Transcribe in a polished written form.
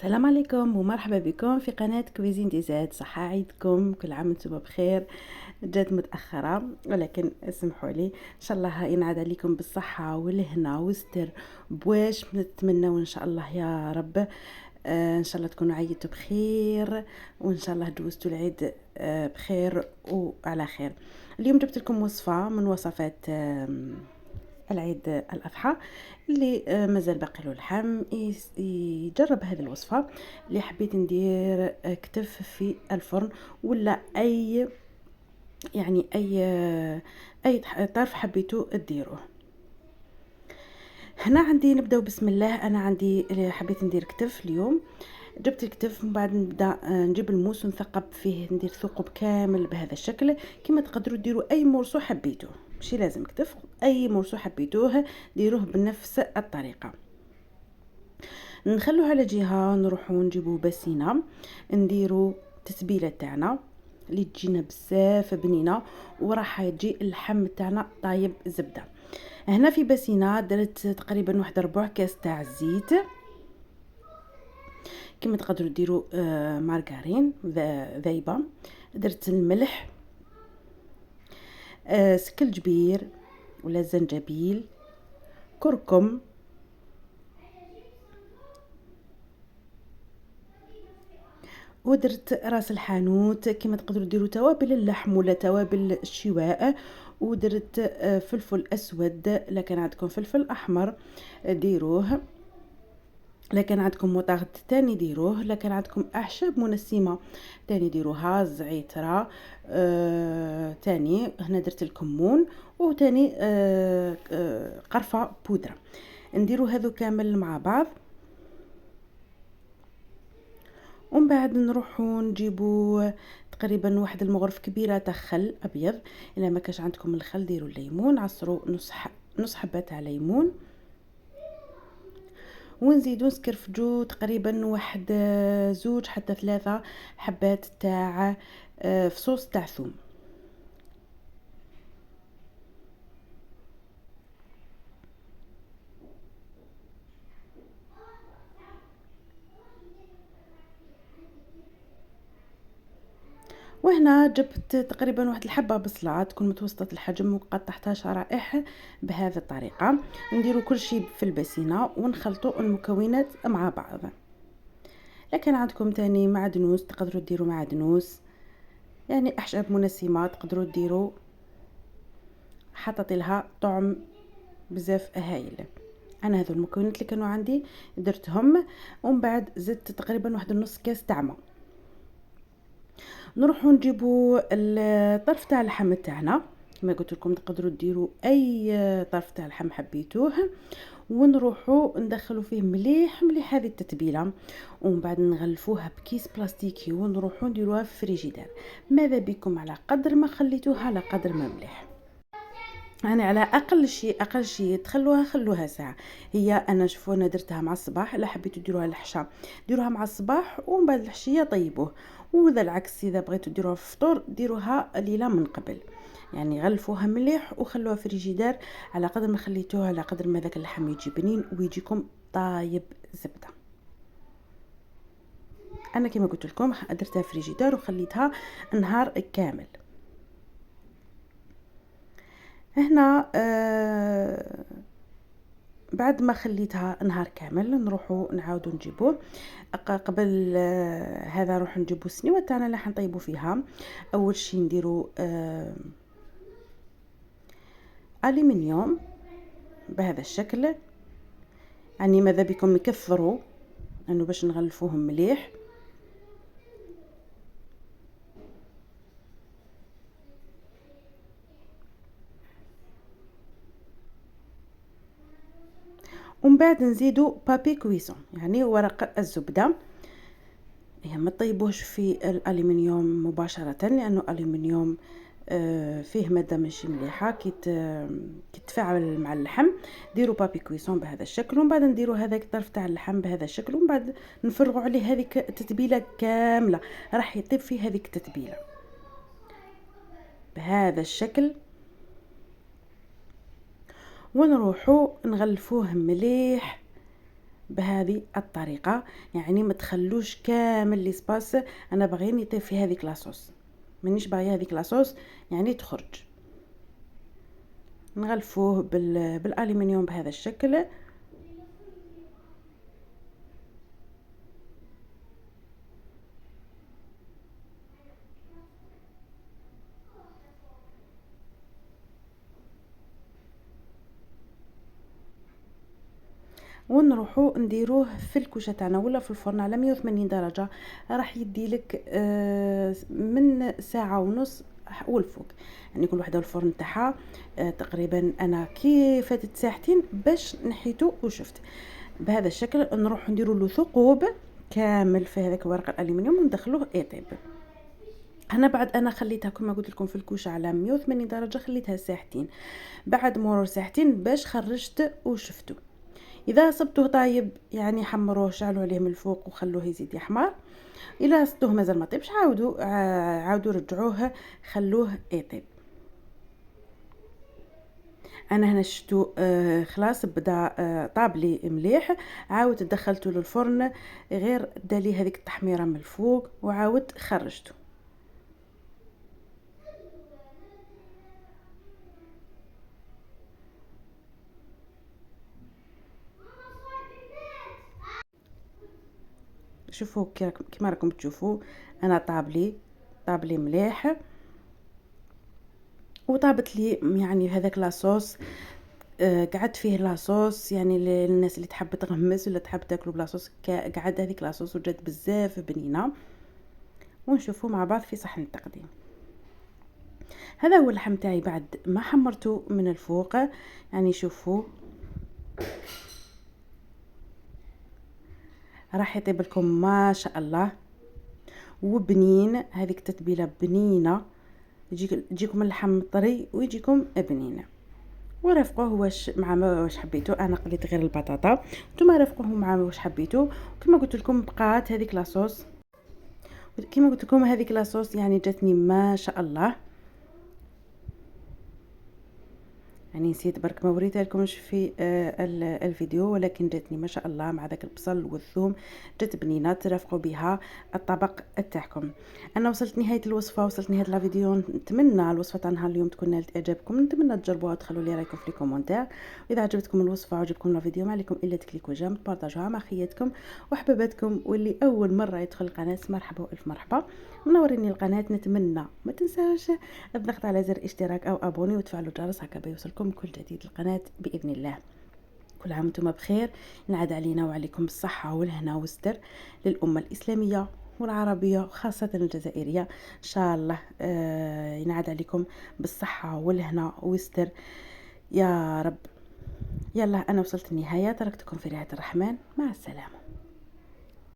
السلام عليكم ومرحبا بكم في قناة كويزين دي زاد. صحة عيدكم، كل عام وانتم بخير. جات متأخرة ولكن اسمحوا لي، ان شاء الله ينعاد عليكم بالصحة والهنا والستر. بواش نتمنى ان شاء الله يا رب. ان شاء الله تكونوا عيدتوا بخير، وان شاء الله دوزتوا العيد بخير وعلى خير. اليوم جبت لكم وصفة من وصفات العيد الأضحى اللي مازال باقي له اللحم يجرب هذه الوصفة. اللي حبيت ندير كتف في الفرن ولا اي اي طرف حبيتو ديروه. هنا عندي نبداو بسم الله. انا عندي حبيت ندير كتف اليوم. جبت الكتف من بعد نبدا نجيب الموس ونثقب فيه، ندير ثقب كامل بهذا الشكل. كما تقدروا ديروا اي مرسو حبيتوه، ماشي لازم كتف، اي مرسو حبيتوه ديروه بنفس الطريقه. نخلوه على جهه، نروحوا نجيبوا باسينه نديروا تتبيله تاعنا اللي تجينا بزاف بنينه، وراح يجي اللحم تاعنا طايب زبده. هنا في باسينه درت تقريبا واحد ربع كاس تاع الزيت. كما تقدروا ديروا مارغرين ذايبه. درت الملح، سكلجبير ولا زنجبيل، كركم، ودرت راس الحانوت. كما تقدروا ديروا توابل اللحم ولا توابل الشواء. ودرت فلفل اسود، لكن عندكم فلفل احمر ديروه، لكن عندكم مطارد تاني ديروه، لكن عندكم اعشاب منسمه تاني ديروها، زعتره تاني. هنا درت الكمون وتاني قرفه بودره. نديروا هذو كامل مع بعض، ومن بعد نروحوا نجيبوا تقريبا واحد المغرف كبيره تاع خل ابيض. الا ما كاش عندكم الخل ديروا الليمون، عصروا نص حبه تاع ليمون، ونزيدو نسكرفجو تقريبا واحد زوج حتى 3 حبات تاع فصوص تاع ثوم. وهنا جبت تقريبا واحد الحبه بصله تكون متوسطه الحجم وقطعتها شرائح بهذه الطريقه. نديرو كل شيء في الباسينه ونخلطوا المكونات مع بعض. لكن عندكم تاني معدنوس تقدروا ديروا معدنوس، يعني اعشاب منسمه تقدروا ديروا، حطت لها طعم بزاف هايل. انا هذو المكونات اللي كانوا عندي درتهم، ومن بعد زدت تقريبا واحد النص كاس تاع ماء. نروحوا نجيبوا الطرف تاع اللحم تاعنا. كما قلت لكم تقدروا ديروا اي طرف تاع اللحم حبيتوه، ونروحوا ندخلوا فيه مليح مليح هذه التتبيله، ومن بعد نغلفوها بكيس بلاستيكي ونروحوا نديروها في الفريجيدير. ماذا بكم على قدر ما خليتوها على قدر ما مليح. يعني على اقل شيء خلوها ساعه. هي انا شوفوا انا درتها مع الصباح، الا حبيتوا ديروها العشاء ديروها مع الصباح ومن بعد العشيه طيبوه. وذا العكس اذا بغيتوا ديروها في الفطور ديروها ليله من قبل. يعني غلفوها مليح وخلوها في الفريجيدير على قدر ما خليتوها على قدر ما ذاك اللحم يجي بنين ويجيكم طايب زبده. انا كما قلت لكم درتها في الفريجيدير وخليتها نهار كامل. هنا بعد ما خليتها نهار كامل نروحوا نعاودوا نجيبوه. قبل هذا نروح نجيبوا السنيوه تاعنا اللي حنطيبوا فيها. اول شيء نديروا الومنيوم بهذا الشكل، يعني ماذا بكم نكثروا انه باش نغلفوهم مليح. ومن بعد نزيدوا بابي كويسون يعني ورق الزبده. هي ما طيبوش في الالومنيوم مباشره لانه الالومنيوم فيه ماده ماشي مليحه كي تتفاعل مع اللحم. ديروا بابي كويسون بهذا الشكل، ومن بعد نديروا هذاك الطرف تاع اللحم بهذا الشكل، ومن بعد نفرغوا عليه هذيك التتبيله كامله، راح يطيب فيه هذيك التتبيله بهذا الشكل. ونروحوا نغلفوه مليح بهذه الطريقه، يعني ما تخلوش كامل لي سباس. انا باغي يطيب في هذيك لاصوص، مانيش باغي هذيك لاصوص يعني تخرج. نغلفوه بالالومنيوم بهذا الشكل. ونروحو نديروه في الكوشه تاعنا ولا في الفرن على 180 درجه. راح يدي لك من ساعه ونص والفوق، يعني كل وحده الفرن تاعها تقريبا. انا كي فاتت ساعتين باش نحيتو وشفت بهذا الشكل. نروح نديروا له ثقوب كامل في هذاك ورق الالومنيوم وندخلوه يطيب. انا بعد انا خليتها كما قلت لكم في الكوشه على 180 درجه، خليتها ساعتين. بعد مرور ساعتين باش خرجت وشفتو. اذا صبتوه طايب يعني حمروه، شعلوا عليه من الفوق وخلوه يزيد يحمر. اذا صبتوه مازال ما طيبش عاودوا رجعوه خلوه يطيب. انا هنا شفتو خلاص بدا طاب لي مليح. عاودت دخلته للفرن، غير دالي هذيك التحميره من الفوق وعاودت خرجته. شوفوا كيما راكم تشوفوا انا طاب لي مليح وطابت لي يعني هذاك لاصوص. قعدت فيه لاصوص يعني للناس اللي تحب تغمس ولا تحب تاكلو بلاصوص. قعد هذيك لاصوص وجات بزاف بنينه. ونشوفوا مع بعض في صحن التقديم. هذا هو اللحم تاعي بعد ما حمرته من الفوق. يعني شوفوا راح يطيب لكم ما شاء الله وبنين. هذيك تتبيله بنينه، تجيكم اللحم طري ويجيكم بنينه. ورافقوه واش حبيتو. انا قليت غير البطاطا، نتوما رافقوه مع واش حبيتو. كما قلت لكم بقات هذيك لاصوص، كما قلت لكم هذيك لاصوص يعني جاتني ما شاء الله. يعني نسيت برك ما وريتها لكمش في الفيديو، ولكن جاتني ما شاء الله مع داك البصل والثوم. جات بنينه. ترافقوا بها الطبق تاعكم. انا وصلت نهايه الوصفه، وصلت نهايه لا فيديو. نتمنى الوصفه تاع نهار اليوم تكون نالت اعجابكم. نتمنى تجربوها وتخلوا لي رايكم في الكومونتير. واذا عجبتكم الوصفه وعجبكم لا فيديو ما عليكم الا تكليكوا جيم، تبارطاجوها مع خياتكم وحباباتكم. واللي اول مره يدخل القناه مرحبا والف مرحبا. منوريني القناه. نتمنى ما تنساوش الضغط على زر اشتراك او ابوني وتفعلوا الجرس هكا بيوصلكم كل جديد القناه باذن الله. كل عام وانتم بخير. ينعاد علينا وعليكم بالصحه والهنا والستر للامه الاسلاميه والعربيه وخاصه الجزائريه ان شاء الله. ينعاد عليكم بالصحه والهنا والستر يا رب. يلا انا وصلت النهايه، تركتكم في رعايه الرحمن. مع السلامه.